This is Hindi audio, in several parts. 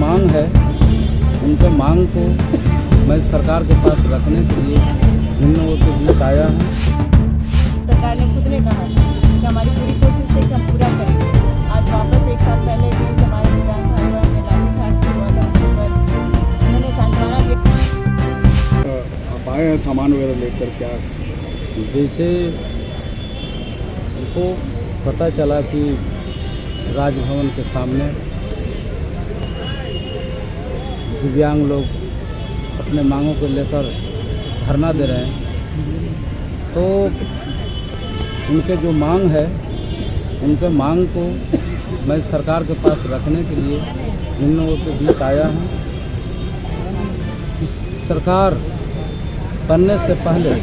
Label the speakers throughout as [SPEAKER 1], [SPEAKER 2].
[SPEAKER 1] मांग है उनके मांग को मैं सरकार के पास रखने के लिए इन लोगों के बीच आया हूँ।
[SPEAKER 2] सरकार ने खुद ने कहा कि हमारी पूरी कोशिश है कि हम पूरा करेंगे। आज वापस 1 साल पहले भी हमारे विधान भाइयों ने लाठीचार्ज किया था, उन पर उन्होंने सांत्वना दी।
[SPEAKER 3] आप आए हैं सामान वगैरह लेकर, क्या
[SPEAKER 1] जैसे उनको पता चला कि राजभवन के सामने दिव्यांग लोग अपने मांगों को लेकर धरना दे रहे हैं, तो उनके जो मांग है उनके मांग को मैं सरकार के पास रखने के लिए इन लोगों के बीच आया हूँ। सरकार बनने से पहले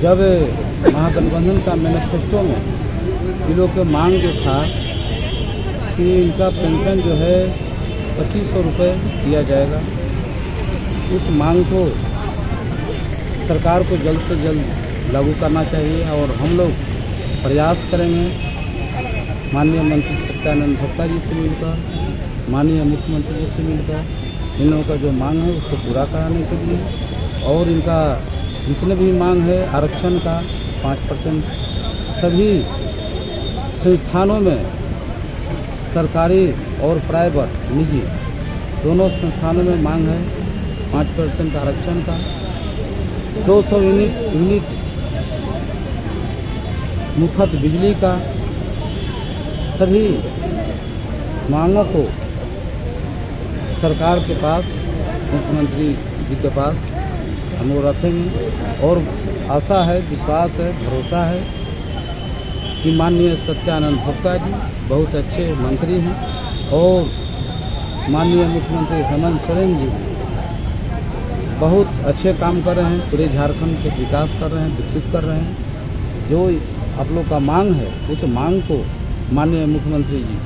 [SPEAKER 1] जब महागठबंधन का मैनिफेस्टो में इन लोगों के मांग जो था कि इनका पेंशन जो है 2500 रुपये दिया जाएगा, उस मांग को सरकार को जल्द से जल्द लागू करना चाहिए। और हम लोग प्रयास करेंगे माननीय मंत्री सत्यानंद भोक्ता जी से मिलकर, माननीय मुख्यमंत्री जी से मिलकर इन लोगों का जो मांग है उसको पूरा कराने के लिए, और इनका जितने भी मांग है आरक्षण का 5%, सभी संस्थानों में सरकारी और प्राइवेट निजी दोनों संस्थानों में मांग है 5% आरक्षण का, 200 यूनिट मुफ्त बिजली का, सभी मांगों को सरकार के पास, मुख्यमंत्री जी के पास हम लोग रखेंगे। और आशा है, विश्वास है, भरोसा है कि माननीय सत्यानंद भोक्ता जी बहुत अच्छे मंत्री हैं और माननीय मुख्यमंत्री हेमंत सोरेन जी बहुत अच्छे काम कर रहे हैं, पूरे झारखंड के विकास कर रहे हैं, विकसित कर रहे हैं। जो आप लोग का मांग है उस मांग को माननीय मुख्यमंत्री जी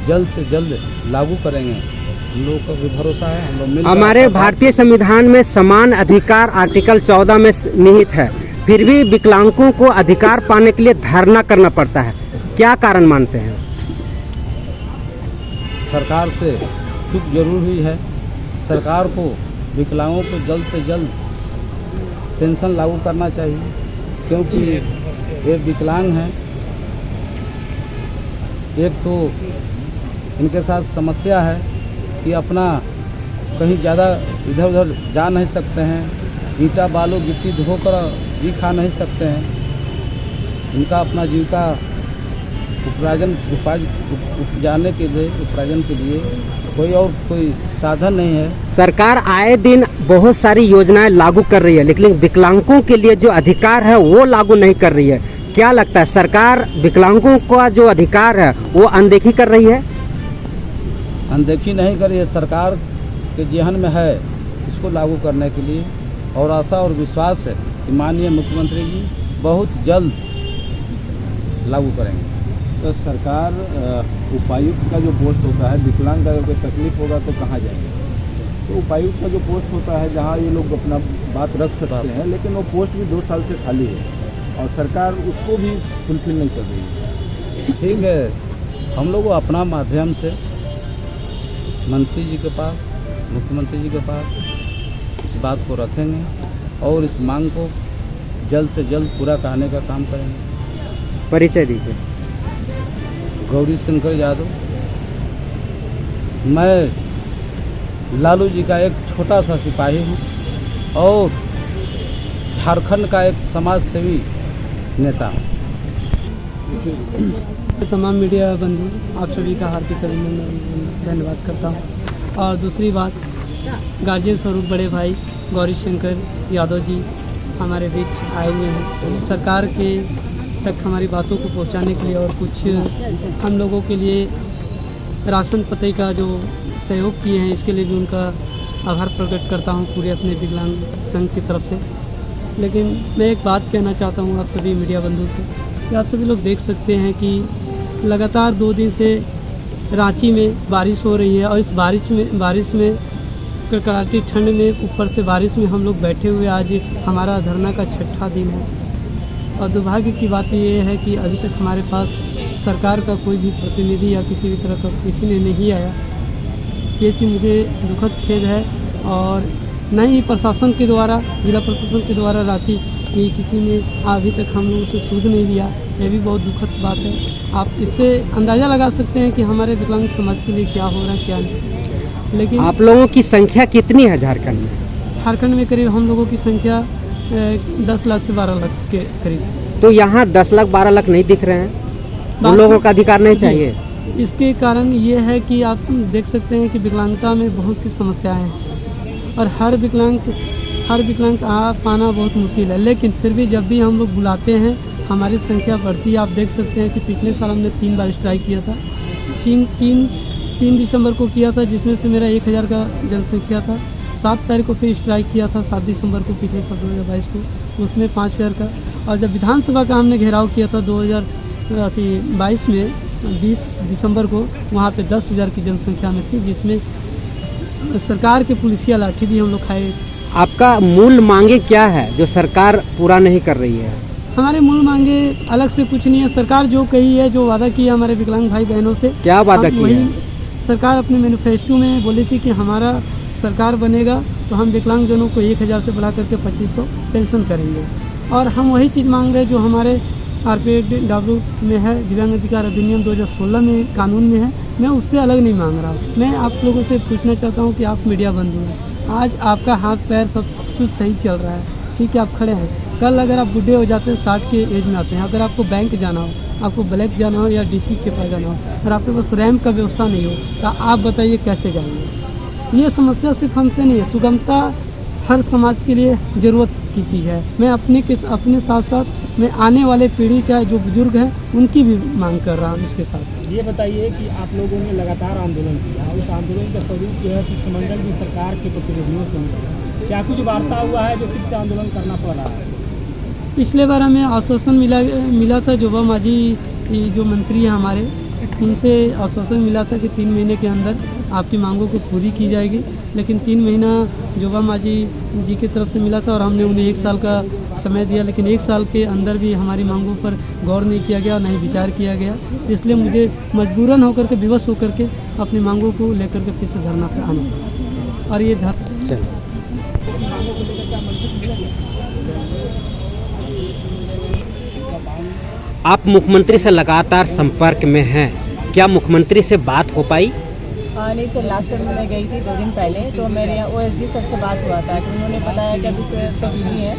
[SPEAKER 1] जल्द से जल्द लागू करेंगे, हम लोग का भी भरोसा है। हम लोग
[SPEAKER 4] हमारे भारतीय संविधान में समान अधिकार आर्टिकल 14 में निहित है, फिर भी विकलांगों को अधिकार पाने के लिए धरना करना पड़ता है, क्या कारण मानते हैं?
[SPEAKER 1] सरकार से चूक जरूर हुई है। सरकार को विकलांगों को जल्द से जल्द पेंशन लागू करना चाहिए, क्योंकि ये विकलांग हैं। एक तो इनके साथ समस्या है कि अपना कहीं ज़्यादा इधर उधर जा नहीं सकते हैं, ईंटा बालू गिट्टी धोकर जी खा नहीं सकते हैं। इनका अपना जीविका उपजाने के लिए, उपार्जन के लिए कोई साधन नहीं है।
[SPEAKER 4] सरकार आए दिन बहुत सारी योजनाएं लागू कर रही है, लेकिन विकलांगों के लिए जो अधिकार है वो लागू नहीं कर रही है। क्या लगता है, सरकार विकलांगों का जो अधिकार है वो अनदेखी कर रही है?
[SPEAKER 1] अनदेखी नहीं कर रही है, सरकार के जेहन में है इसको लागू करने के लिए, और आशा और विश्वास है कि माननीय मुख्यमंत्री जी बहुत जल्द लागू करेंगे।
[SPEAKER 3] तो सरकार उपायुक्त का जो पोस्ट होता है, विकलांग का कोई तकलीफ होगा तो कहाँ जाएंगे? तो उपायुक्त का जो पोस्ट होता है जहाँ ये लोग अपना बात रख सकते हैं, लेकिन वो पोस्ट भी 2 साल से खाली है और सरकार उसको भी फुलफिल नहीं कर रही है।
[SPEAKER 1] ठीक है, हम लोग अपना माध्यम से मंत्री जी के पास, मुख्यमंत्री जी के पास इस बात को रखेंगे और इस मांग को जल्द से जल्द पूरा कराने का काम करेंगे।
[SPEAKER 4] परिचय दीजिए।
[SPEAKER 1] गौरी शंकर यादव, मैं लालू जी का एक छोटा सा सिपाही हूँ और झारखंड का एक समाज सेवी नेता हूँ।
[SPEAKER 5] तमाम मीडिया बंधु आप सभी का हार्दिक धन्यवाद करता हूँ। और दूसरी बात, गार्जियन स्वरूप बड़े भाई गौरी शंकर यादव जी हमारे बीच आए हुए हैं सरकार के तक हमारी बातों को पहुंचाने के लिए, और कुछ हम लोगों के लिए राशन पते का जो सहयोग किए हैं इसके लिए भी उनका आभार प्रकट करता हूं पूरे अपने विकलांग संघ की तरफ से। लेकिन मैं एक बात कहना चाहता हूं आप सभी मीडिया बंधु से कि आप सभी लोग देख सकते हैं कि लगातार 2 दिन से रांची में बारिश हो रही है, और इस बारिश में कड़कड़ाती ठंड में ऊपर से बारिश में हम लोग बैठे हुए आज हमारा धरना का 6ठा दिन है। और दुर्भाग्य की बात यह है कि अभी तक हमारे पास सरकार का कोई भी प्रतिनिधि या किसी भी तरह का किसी ने नहीं आया। ये चीज़ मुझे दुखद खेद है। और न ही प्रशासन के द्वारा, जिला प्रशासन के द्वारा रांची की किसी ने अभी तक हम लोगों से सूद नहीं लिया, ये भी बहुत दुखद बात है। आप इससे अंदाज़ा लगा सकते हैं कि हमारे विकलांग समाज के लिए क्या हो रहा है क्या नहीं। लेकिन
[SPEAKER 4] आप लोगों की संख्या कितनी है झारखंड में?
[SPEAKER 5] झारखंड में करीब हम लोगों की संख्या 10 लाख से 12 लाख के करीब।
[SPEAKER 4] तो यहाँ 10 लाख 12 लाख नहीं दिख रहे हैं, उन लोगों का अधिकार नहीं चाहिए?
[SPEAKER 5] इसके कारण ये है कि आप देख सकते हैं कि विकलांगता में बहुत सी समस्याएं हैं और हर विकलांग आ पाना बहुत मुश्किल है। लेकिन फिर भी जब भी हम लोग बुलाते हैं हमारी संख्या बढ़ती है। आप देख सकते हैं कि पिछले साल हमने 3 बार स्ट्राइक किया था। 3 दिसंबर को किया था, जिसमें से मेरा 1000 का जनसंख्या था। 7 तारीख को फिर स्ट्राइक किया था 7 दिसंबर को, पिछले साल 2022 को, उसमें 5000 का। और जब विधानसभा का हमने घेराव किया था 2022 में 20 दिसंबर को, वहाँ पे 10,000 की जनसंख्या में थी, जिसमें सरकार के पुलिसिया लाठी भी हम लोग खाए।
[SPEAKER 4] आपका मूल मांगे क्या है जो सरकार पूरा नहीं कर रही है?
[SPEAKER 5] हमारे मूल मांगे अलग से कुछ नहीं है। सरकार जो कही है, जो वादा किया हमारे विकलांग भाई बहनों से,
[SPEAKER 4] क्या वादा किया है?
[SPEAKER 5] सरकार अपने मैनिफेस्टो में बोली थी कि हमारा सरकार बनेगा तो हम विकलांगजनों को 1000 से बढ़ा करके 2500 पेंशन करेंगे। और हम वही चीज़ मांग रहे हैं जो हमारे RPW में है, दिव्यांग अधिकार अधिनियम 2016 में कानून में है। मैं उससे अलग नहीं मांग रहा हूँ। मैं आप लोगों से पूछना चाहता हूँ कि आप मीडिया बंधु हैं, आज आपका हाथ पैर सब कुछ सही चल रहा है, ठीक है, आप खड़े हैं। कल अगर आप बूढ़े हो जाते हैं, 60 के एज में आते हैं, अगर आपको बैंक जाना हो, आपको ब्लैक जाना हो या DC के पास जाना हो, और आपके पास रैंप का व्यवस्था नहीं हो, तो आप बताइए कैसे जाएंगे? ये समस्या सिर्फ हमसे नहीं है, सुगमता हर समाज के लिए ज़रूरत की चीज़ है। मैं अपने साथ साथ मैं आने वाले पीढ़ी, चाहे जो बुजुर्ग हैं, उनकी भी मांग कर रहा हूँ इसके साथ साथ।
[SPEAKER 6] ये बताइए कि आप लोगों ने लगातार आंदोलन किया, उस आंदोलन का स्वरूप जो है शिष्टमंडल की सरकार के प्रतिनिधियों से मिला, क्या कुछ वार्ता हुआ है जो फिर से आंदोलन करना पड़ रहा है?
[SPEAKER 5] पिछले बार हमें आश्वासन मिला था, जोबा मांझी जो मंत्री हैं हमारे, उनसे आश्वासन मिला था कि 3 महीने के अंदर आपकी मांगों को पूरी की जाएगी। लेकिन 3 महीना जोबा मांझी जी की तरफ से मिला था और हमने उन्हें 1 साल का समय दिया, लेकिन 1 साल के अंदर भी हमारी मांगों पर गौर नहीं किया गया और नहीं विचार किया गया। इसलिए मुझे मजबूरन होकर के, विवश होकर के अपनी मांगों को लेकर के फिर से धरना पर आना पड़ा। और ये
[SPEAKER 4] आप मुख्यमंत्री से लगातार संपर्क में हैं, क्या मुख्यमंत्री से बात हो पाई?
[SPEAKER 2] नहीं सर, लास्ट टाइम मैं गई थी 2 दिन पहले, तो मेरे यहाँ OSD सर से बात हुआ था कि उन्होंने बताया कि अभी सर तो बिजी हैं,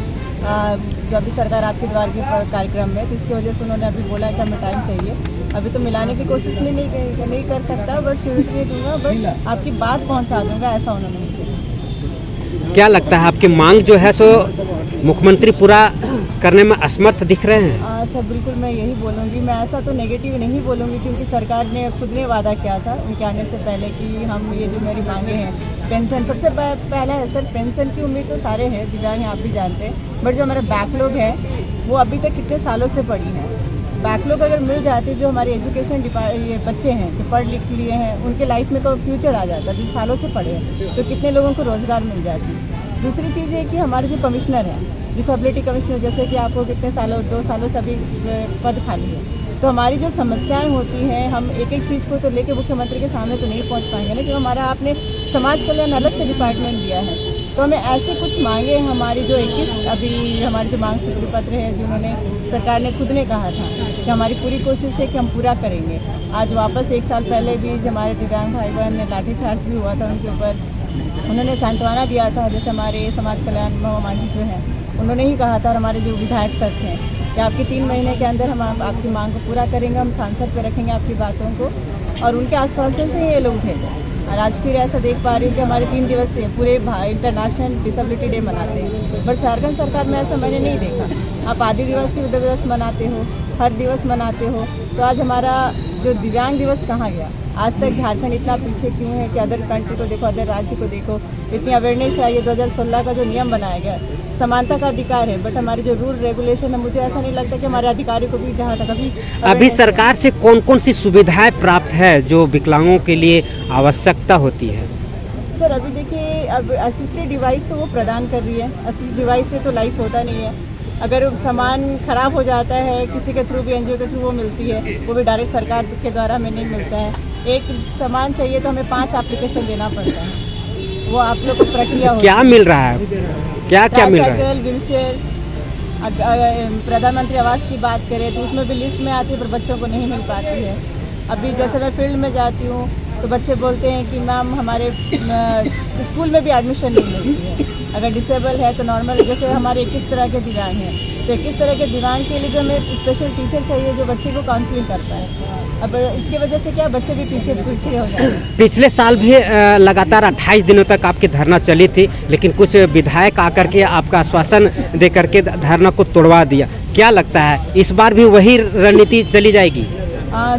[SPEAKER 2] जो अभी सरकार आपके द्वार के कार्यक्रम में, तो इसकी वजह से उन्होंने अभी बोला कि हमें टाइम चाहिए। अभी तो मिलाने की कोशिश नहीं कर सकता, बट श्योरिटी दूंगा, बट आपकी बात पहुँचा दूँगा, ऐसा उन्होंने मुझे।
[SPEAKER 4] क्या लगता है आपकी मांग जो है सो मुख्यमंत्री पूरा करने में असमर्थ दिख रहे हैं?
[SPEAKER 2] सर बिल्कुल मैं यही बोलूँगी, मैं ऐसा तो नेगेटिव नहीं बोलूँगी, क्योंकि सरकार ने खुद ने वादा किया था उनके आने से पहले कि हम ये जो मेरी मांगे हैं, पेंशन सबसे पहला है सर। पेंशन की उम्मीद तो सारे हैं, दिव्यांग हैं, आप भी जानते हैं, बट जो हमारा बैकलॉग है वो अभी तक कितने सालों से पड़ी है। बैकलॉग अगर मिल जाती, जो हमारे एजुकेशन ये बच्चे हैं जो पढ़ लिख लिए हैं, उनके लाइफ में तो फ्यूचर आ जाता, जो सालों से पढ़े हैं, तो कितने लोगों को रोज़गार मिल जाती। दूसरी चीज़ ये कि हमारे जो कमिश्नर हैं, डिसेबिलिटी कमिश्नर, जैसे कि आपको कितने सालों 2 सालों से अभी पद खाली है, तो हमारी जो समस्याएं होती हैं, हम एक एक चीज़ को तो लेके मुख्यमंत्री के सामने तो नहीं पहुंच पाएंगे ना, जो हमारा आपने समाज कल्याण अलग से डिपार्टमेंट दिया है, तो हमें ऐसे कुछ मांगे हमारी जो 21 अभी हमारी जो मांग सूची पत्र है, जिन्होंने सरकार ने खुद ने कहा था कि हमारी पूरी कोशिश है कि हम पूरा करेंगे। आज वापस 1 साल पहले भी हमारे दिव्यांग भाई बहन ने लाठीचार्ज भी हुआ था, उनके ऊपर उन्होंने सांत्वना दिया था। जैसे हमारे समाज कल्याण मांझी जो है, उन्होंने ही कहा था, और हमारे जो विधायक सर थे, कि आपके 3 महीने के अंदर हम आपकी मांग को पूरा करेंगे, हम सांसद पे रखेंगे आपकी बातों को, और उनके आश्वासन से ये लोग उठे थे। और आज फिर ऐसा देख पा रही हूँ कि हमारे 3 दिवसीय पूरे इंटरनेशनल डिसेबिलिटी डे मनाते हैं, बट झारखंड सरकार में ऐसा मैंने नहीं देखा। आप आदि दिवस मनाते हो, हर दिवस मनाते हो, तो आज हमारा जो दिव्यांग दिवस कहाँ गया? आज तक झारखंड इतना पीछे क्यों है कि अदर कंट्री को देखो, अदर राज्य को देखो, इतनी अवेयरनेस आई है। 2016 का जो नियम बनाया गया, समानता का अधिकार है, बट हमारे जो रूल रेगुलेशन है, मुझे ऐसा नहीं लगता कि हमारे अधिकारी को भी जहाँ तक
[SPEAKER 4] अभी सरकार से कौन कौन सी सुविधाएं प्राप्त है जो विकलांगों के लिए आवश्यकता होती है?
[SPEAKER 2] सर अभी देखिए, अब असिस्टेड डिवाइस तो वो प्रदान कर रही है। असिस्ट डिवाइस से तो लाइफ होता नहीं है, अगर सामान खराब हो जाता है किसी के थ्रू भी, NGO के थ्रू वो मिलती है, वो भी डायरेक्ट सरकार के द्वारा हमें नहीं मिलता है। एक सामान चाहिए तो हमें 5 एप्लीकेशन देना पड़ता है। वो आप लोग को प्रक्रिया होती
[SPEAKER 4] क्या
[SPEAKER 2] है।
[SPEAKER 4] मिल रहा है, क्या क्या मिल रहा है?
[SPEAKER 2] ट्राइसाइकिल, व्हीलचेयर, प्रधानमंत्री आवास की बात करें तो उसमें भी लिस्ट में आती है, पर बच्चों को नहीं मिल पाती है। अभी जैसे मैं फील्ड में जाती हूँ तो बच्चे बोलते हैं कि मैम हमारे स्कूल में भी एडमिशन नहीं मिलती है। अगर डिसेबल है तो नॉर्मल, जैसे हमारे 21 तरह के दिव्यांग हैं, तो 21 तरह के दिव्यांग के लिए भी हमें स्पेशल टीचर चाहिए जो बच्चे को काउंसलिंग करता है। अब इसकी वजह से क्या बच्चे भी पीछे हो जाते हैं।
[SPEAKER 4] पिछले साल भी लगातार 28 दिनों तक आपकी धरना चली थी, लेकिन कुछ विधायक आकर के आपका आश्वासन दे करके धरना को तोड़वा दिया। क्या लगता है इस बार भी वही रणनीति चली जाएगी?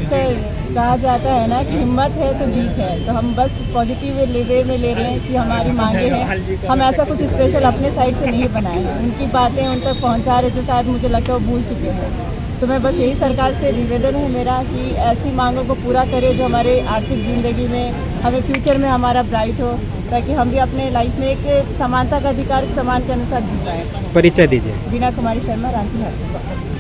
[SPEAKER 2] सर, कहा जाता है ना कि हिम्मत है तो जीत है, तो हम बस पॉजिटिव वे में ले रहे हैं कि हमारी मांगे हैं। हम ऐसा कुछ स्पेशल अपने साइड से नहीं बनाए हैं, उनकी बातें उन तक पहुंचा रहे जो शायद मुझे लगता है वो भूल चुके हैं। तो मैं बस यही सरकार से निवेदन है मेरा कि ऐसी मांगों को पूरा करे जो हमारे आर्थिक ज़िंदगी में हमें फ्यूचर में हमारा ब्राइट हो, ताकि हम भी अपने लाइफ में एक समानता का अधिकार समान के अनुसार जी पाएँ।
[SPEAKER 4] परिचय दीजिए।
[SPEAKER 2] बीना कुमारी शर्मा, रांची झारखंड।